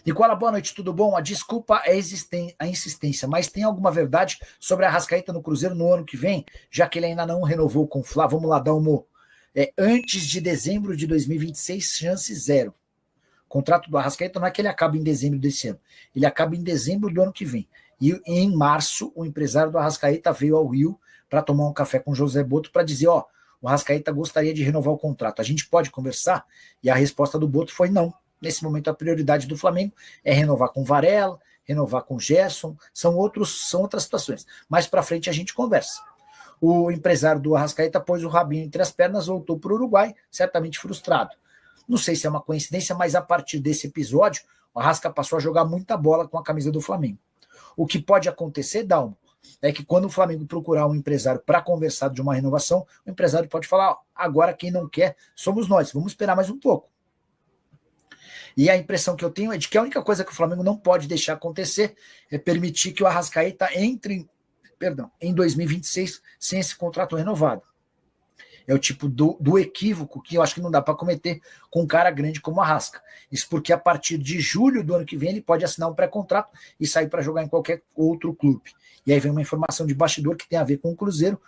Nicola, boa noite, tudo bom? A desculpa é a insistência, mas tem alguma verdade sobre a Arrascaeta no Cruzeiro no ano que vem, já que ele ainda não renovou com o Fla? Vamos lá, Dalmo. Antes de dezembro de 2026, chance zero. O contrato do Arrascaeta não é que ele acaba em dezembro desse ano, ele acaba em dezembro do ano que vem. E em março, o empresário do Arrascaeta veio ao Rio para tomar um café com o José Boto para dizer, ó, o Arrascaeta gostaria de renovar o contrato. A gente pode conversar? E a resposta do Boto foi não. Nesse momento, a prioridade do Flamengo é renovar com Varela, renovar com Gerson, são outras situações. Mais para frente a gente conversa. O empresário do Arrascaeta pôs o rabinho entre as pernas, voltou para o Uruguai, certamente frustrado. Não sei se é uma coincidência, mas a partir desse episódio, o Arrasca passou a jogar muita bola com a camisa do Flamengo. O que pode acontecer, Dalmo, é que quando o Flamengo procurar um empresário para conversar de uma renovação, o empresário pode falar, agora quem não quer somos nós, vamos esperar mais um pouco. E a impressão que eu tenho é de que a única coisa que o Flamengo não pode deixar acontecer é permitir que o Arrascaeta entre em 2026 sem esse contrato renovado. É o tipo do equívoco que eu acho que não dá para cometer com um cara grande como o Arrasca. Isso porque a partir de julho do ano que vem ele pode assinar um pré-contrato e sair para jogar em qualquer outro clube. E aí vem uma informação de bastidor que tem a ver com o Cruzeiro.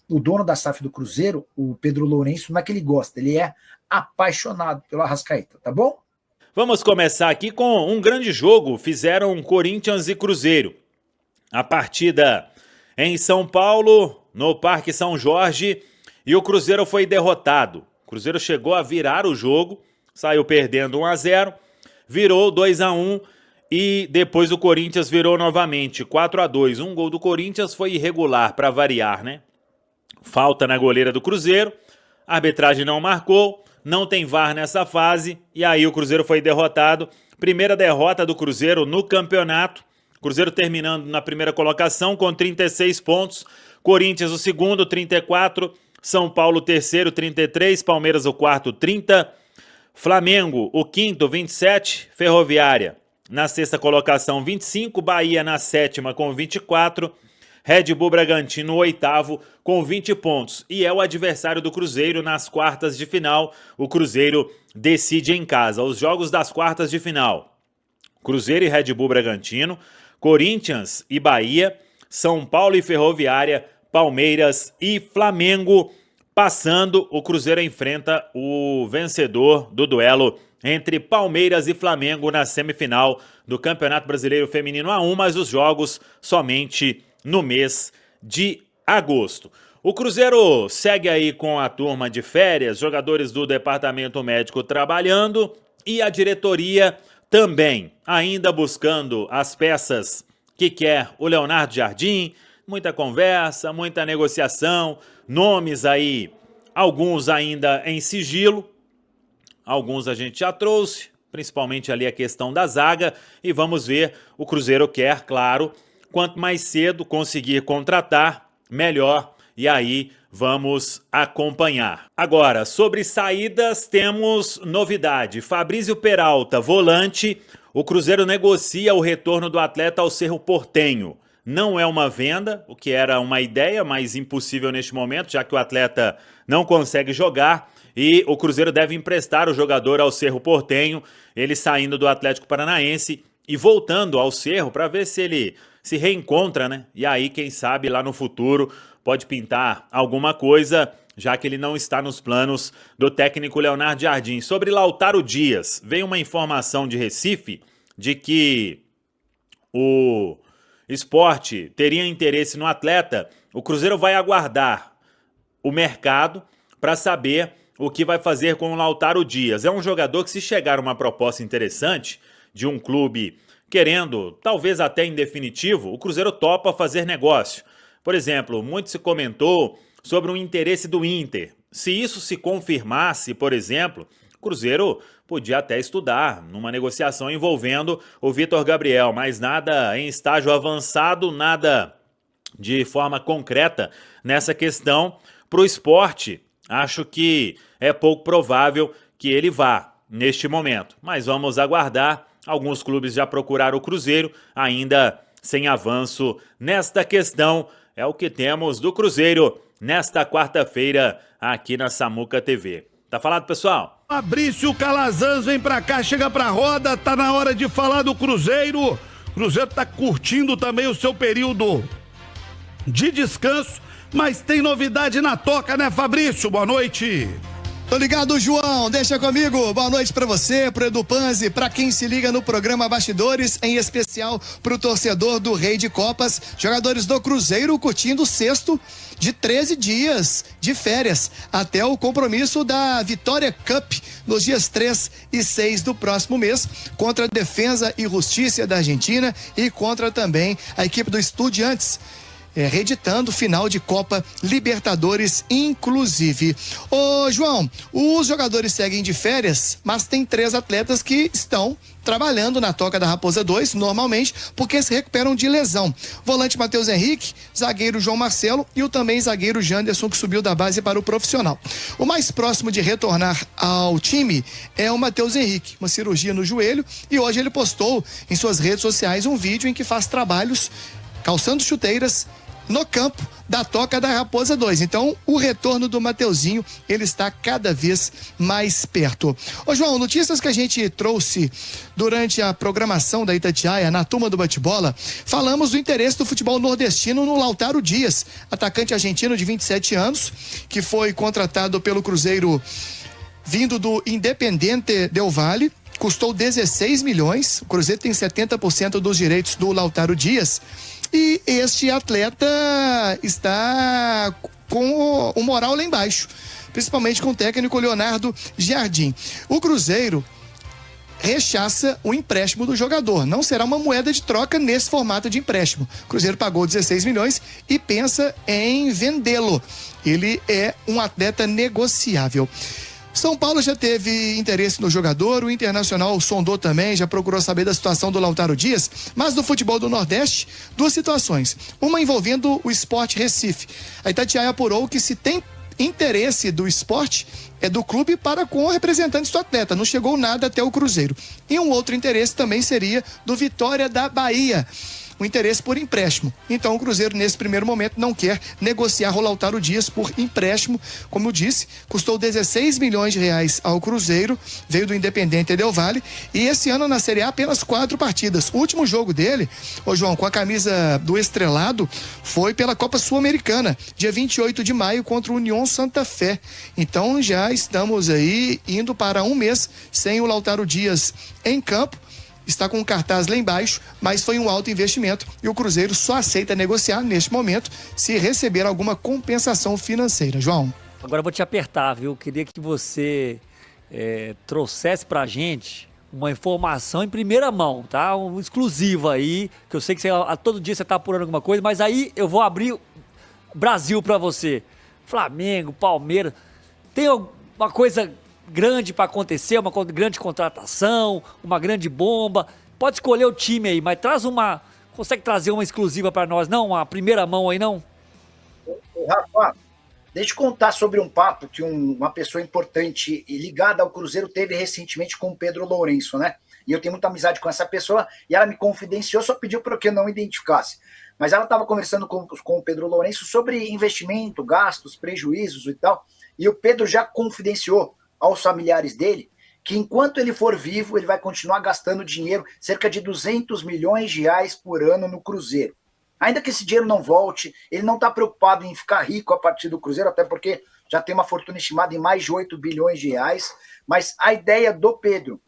O dono da SAF do Cruzeiro, o Pedro Lourenço, não é que ele gosta, ele é apaixonado pelo Arrascaeta, tá bom? Vamos começar aqui com um grande jogo. Fizeram Corinthians e Cruzeiro. A partida em São Paulo, no Parque São Jorge, e o Cruzeiro foi derrotado. O Cruzeiro chegou a virar o jogo, saiu perdendo 1-0, virou 2-1 e depois o Corinthians virou novamente 4-2. Um gol do Corinthians foi irregular para variar, né? Falta na goleira do Cruzeiro, a arbitragem não marcou, não tem VAR nessa fase e aí o Cruzeiro foi derrotado. Primeira derrota do Cruzeiro no campeonato. Cruzeiro terminando na primeira colocação com 36 pontos. Corinthians o segundo, 34. São Paulo o terceiro, 33. Palmeiras o quarto, 30. Flamengo o quinto, 27. Ferroviária na sexta colocação, 25. Bahia na sétima com 24. Red Bull Bragantino, o oitavo, com 20 pontos. E é o adversário do Cruzeiro nas quartas de final. O Cruzeiro decide em casa. Os jogos das quartas de final: Cruzeiro e Red Bull Bragantino, Corinthians e Bahia, São Paulo e Ferroviária, Palmeiras e Flamengo. Passando, o Cruzeiro enfrenta o vencedor do duelo entre Palmeiras e Flamengo na semifinal do Campeonato Brasileiro Feminino A1, mas os jogos somente no mês de agosto. O Cruzeiro segue aí com a turma de férias, jogadores do departamento médico trabalhando e a diretoria também, ainda buscando as peças que quer o Leonardo Jardim. Muita conversa, muita negociação, nomes aí, alguns ainda em sigilo, alguns a gente já trouxe, principalmente ali a questão da zaga, e vamos ver, o Cruzeiro quer, claro, quanto mais cedo conseguir contratar, melhor, e aí vamos acompanhar. Agora, sobre saídas, temos novidade. Fabrício Peralta, volante, o Cruzeiro negocia o retorno do atleta ao Cerro Porteño. Não é uma venda, o que era uma ideia, mas impossível neste momento, já que o atleta não consegue jogar e o Cruzeiro deve emprestar o jogador ao Cerro Porteño, ele saindo do Atlético Paranaense e voltando ao Cerro para ver se ele se reencontra, né? E aí, quem sabe, lá no futuro pode pintar alguma coisa, já que ele não está nos planos do técnico Leonardo Jardim. Sobre Lautaro Dias, veio uma informação de Recife de que o Sport teria interesse no atleta. O Cruzeiro vai aguardar o mercado para saber o que vai fazer com o Lautaro Dias. É um jogador que, se chegar uma proposta interessante de um clube querendo, talvez até em definitivo, o Cruzeiro topa fazer negócio. Por exemplo, muito se comentou sobre o interesse do Inter. Se isso se confirmasse, por exemplo, o Cruzeiro podia até estudar numa negociação envolvendo o Vitor Gabriel, mas nada em estágio avançado, nada de forma concreta nessa questão. Para o Sport, acho que é pouco provável que ele vá neste momento, mas vamos aguardar. Alguns clubes já procuraram o Cruzeiro, ainda sem avanço nesta questão. É o que temos do Cruzeiro nesta quarta-feira aqui na Samuca TV. Tá falado, pessoal? Fabrício Calazans vem pra cá, chega pra roda, tá na hora de falar do Cruzeiro. O Cruzeiro tá curtindo também o seu período de descanso, mas tem novidade na toca, né, Fabrício? Boa noite. Tô ligado, João, deixa comigo. Boa noite pra você, pro Edu Panzi, pra quem se liga no programa Bastidores, em especial pro torcedor do Rei de Copas, jogadores do Cruzeiro curtindo o sexto de 13 dias de férias, até o compromisso da Vitória Cup, nos dias 3 e 6 do próximo mês, contra a Defensa e Justiça da Argentina e contra também a equipe do Estudiantes. Reeditando final de Copa Libertadores, inclusive. Ô, João, os jogadores seguem de férias, mas tem 3 atletas que estão trabalhando na Toca da Raposa 2, normalmente, porque se recuperam de lesão. Volante Matheus Henrique, zagueiro João Marcelo e o também zagueiro Janderson, que subiu da base para o profissional. O mais próximo de retornar ao time é o Matheus Henrique, uma cirurgia no joelho, e hoje ele postou em suas redes sociais um vídeo em que faz trabalhos calçando chuteiras no campo da Toca da Raposa 2. Então, o retorno do Mateuzinho, ele está cada vez mais perto. Ô, João, notícias que a gente trouxe durante a programação da Itatiaia, na turma do bate-bola, falamos do interesse do futebol nordestino no Lautaro Dias, atacante argentino de 27 anos, que foi contratado pelo Cruzeiro vindo do Independiente Del Valle, custou 16 milhões, o Cruzeiro tem 70% dos direitos do Lautaro Dias, e este atleta está com o moral lá embaixo, principalmente com o técnico Leonardo Jardim. O Cruzeiro rechaça o empréstimo do jogador. Não será uma moeda de troca nesse formato de empréstimo. O Cruzeiro pagou 16 milhões e pensa em vendê-lo. Ele é um atleta negociável. São Paulo já teve interesse no jogador, o Internacional sondou também, já procurou saber da situação do Lautaro Dias, mas no futebol do Nordeste, 2 situações. Uma envolvendo o Sport Recife. A Itatiaia apurou que se tem interesse do esporte é do clube para com representantes do atleta, não chegou nada até o Cruzeiro. E um outro interesse também seria do Vitória da Bahia, o interesse por empréstimo. Então o Cruzeiro nesse primeiro momento não quer negociar o Lautaro Dias por empréstimo, como eu disse, custou 16 milhões de reais ao Cruzeiro, veio do Independiente Del Valle, e esse ano na Série A apenas 4 partidas. O último jogo dele, ô João, com a camisa do Estrelado, foi pela Copa Sul-Americana, dia 28 de maio contra o União Santa Fé. Então já estamos aí indo para um mês sem o Lautaro Dias em campo. Está com um cartaz lá embaixo, mas foi um alto investimento e o Cruzeiro só aceita negociar neste momento se receber alguma compensação financeira. João. Agora eu vou te apertar, viu? Queria que você trouxesse pra gente uma informação em primeira mão, tá? Um exclusivo aí, que eu sei que todo dia você tá apurando alguma coisa, mas aí eu vou abrir o Brasil pra você. Flamengo, Palmeiras, tem alguma coisa grande para acontecer, uma grande contratação, uma grande bomba, pode escolher o time aí, mas consegue trazer uma exclusiva para nós, não? Uma primeira mão aí, não? Rafa, deixa eu contar sobre um papo que uma pessoa importante e ligada ao Cruzeiro teve recentemente com o Pedro Lourenço, né? E eu tenho muita amizade com essa pessoa e ela me confidenciou, só pediu para que eu não identificasse. Mas ela estava conversando com o Pedro Lourenço sobre investimento, gastos, prejuízos e tal, e o Pedro já confidenciou aos familiares dele, que enquanto ele for vivo, ele vai continuar gastando dinheiro, cerca de 200 milhões de reais por ano no Cruzeiro. Ainda que esse dinheiro não volte, ele não está preocupado em ficar rico a partir do Cruzeiro, até porque já tem uma fortuna estimada em mais de 8 bilhões de reais, mas a ideia do Pedro,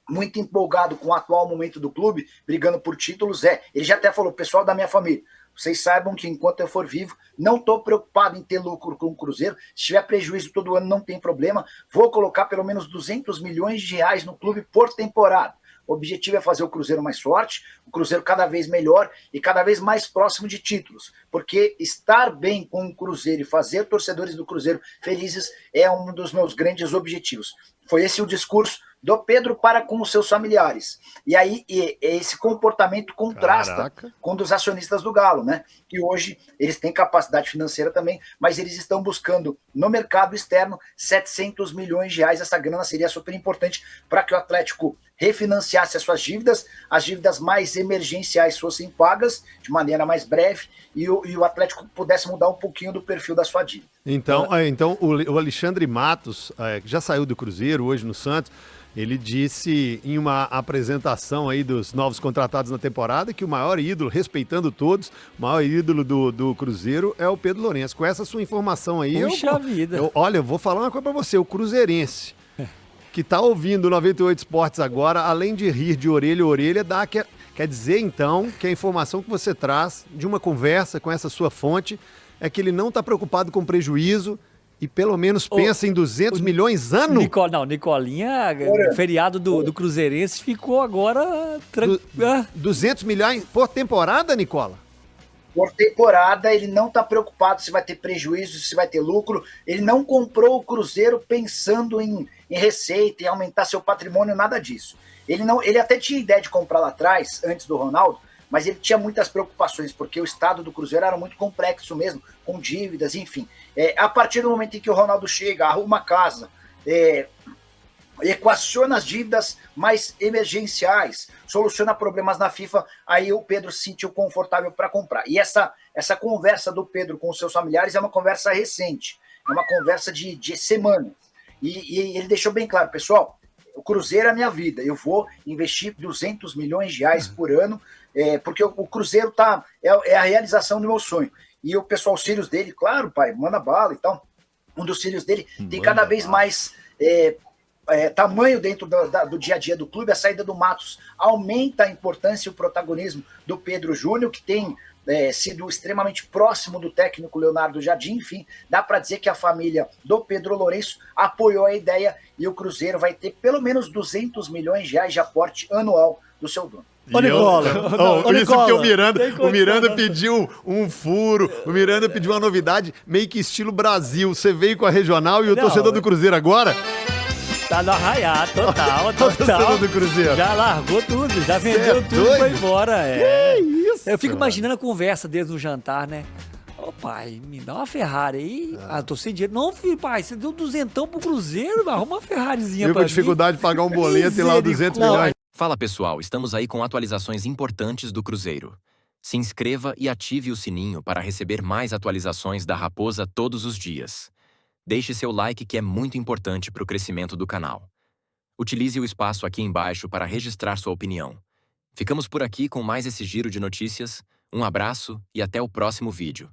muito empolgado com o atual momento do clube, brigando por títulos, ele já até falou, pessoal da minha família, vocês saibam que enquanto eu for vivo, não estou preocupado em ter lucro com o Cruzeiro. Se tiver prejuízo todo ano, não tem problema. Vou colocar pelo menos 200 milhões de reais no clube por temporada. O objetivo é fazer o Cruzeiro mais forte, o Cruzeiro cada vez melhor e cada vez mais próximo de títulos. Porque estar bem com o Cruzeiro e fazer torcedores do Cruzeiro felizes é um dos meus grandes objetivos. Foi esse o discurso do Pedro para com os seus familiares. E aí esse comportamento contrasta com o dos acionistas do Galo, né? Que hoje eles têm capacidade financeira também, mas eles estão buscando no mercado externo 700 milhões de reais. Essa grana seria super importante para que o Atlético refinanciasse as suas dívidas, as dívidas mais emergenciais fossem pagas de maneira mais breve e o Atlético pudesse mudar um pouquinho do perfil da sua dívida. Então o Alexandre Matos, que já saiu do Cruzeiro, hoje no Santos, ele disse em uma apresentação aí dos novos contratados na temporada que o maior ídolo, respeitando todos, o maior ídolo do Cruzeiro é o Pedro Lourenço. Com essa sua informação aí, Puxa vida. Olha, eu vou falar uma coisa pra você, o cruzeirense que tá ouvindo o 98 Esportes agora, além de rir de orelha a orelha, quer dizer então que a informação que você traz de uma conversa com essa sua fonte é que ele não tá preocupado com prejuízo e pelo menos pensa em 200 milhões ano? Nicolinha, o feriado do Cruzeirense ficou agora... 200 milhões por temporada, Nicola? Por temporada, ele não está preocupado se vai ter prejuízo, se vai ter lucro. Ele não comprou o Cruzeiro pensando em receita, em aumentar seu patrimônio, nada disso. Ele até tinha ideia de comprar lá atrás, antes do Ronaldo, mas ele tinha muitas preocupações, porque o estado do Cruzeiro era muito complexo mesmo, com dívidas, enfim. A partir do momento em que o Ronaldo chega, arruma a casa, equaciona as dívidas mais emergenciais, soluciona problemas na FIFA, aí o Pedro se sentiu confortável para comprar. E essa conversa do Pedro com os seus familiares é uma conversa recente, é uma conversa de semanas. E ele deixou bem claro, pessoal, o Cruzeiro é a minha vida, eu vou investir 200 milhões de reais por ano, porque o Cruzeiro é a realização do meu sonho. E o pessoal, os filhos dele, claro, pai, manda bala e tal, um dos filhos dele tem cada vez mais... tamanho dentro do dia a dia do clube. A saída do Matos aumenta a importância e o protagonismo do Pedro Júnior, que tem sido extremamente próximo do técnico Leonardo Jardim. Enfim, dá para dizer que a família do Pedro Lourenço apoiou a ideia e o Cruzeiro vai ter pelo menos 200 milhões de reais de aporte anual do seu dono. Ô, Nicola, isso porque o Miranda pediu um furo, o Miranda pediu uma novidade, meio que estilo Brasil. Você veio com a regional e o torcedor do Cruzeiro agora... Tá no arraiar, total. Torcedor do Cruzeiro. Já largou tudo, já vendeu tudo e foi embora. Que isso? Eu fico imaginando a conversa deles no jantar, né? Ô pai, me dá uma Ferrari aí. Tô sem dinheiro. Não, filho, pai, você deu 200 pro Cruzeiro, arruma uma Ferrarizinha Eu pra com dificuldade de pagar um boleto e lá 200 milhões. Fala pessoal, estamos aí com atualizações importantes do Cruzeiro. Se inscreva e ative o sininho para receber mais atualizações da Raposa todos os dias. Deixe seu like que é muito importante para o crescimento do canal. Utilize o espaço aqui embaixo para registrar sua opinião. Ficamos por aqui com mais esse giro de notícias. Um abraço e até o próximo vídeo.